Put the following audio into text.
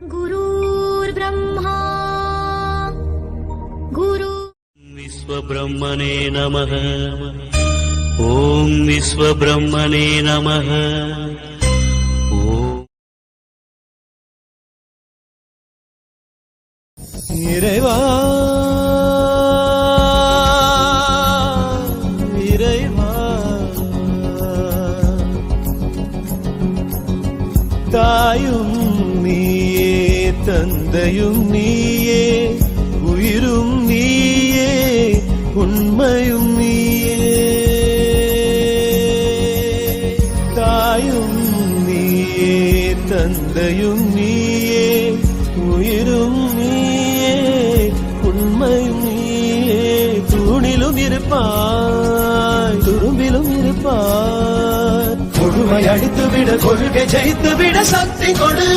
गुरुर्ब्रह्मा गुरु विश्वब्रह्मणे नमः। ओम विश्वब्रह्मणे नमः। இறைவா இறைவா தாயும் நீயே தந்தையும் நீயே உயிரும் நீயே உண்மையும் நீயே தாயும் நீயே தந்தையும் நீயே உயிரும் நீயே உண்மையும் நீயே தூணிலும் இருப்பாய் துரும்பிலும் இருப்பாய் கொடுமை அடித்துவிட கொள்கை ஜெயித்துவிட சக்தி கொடு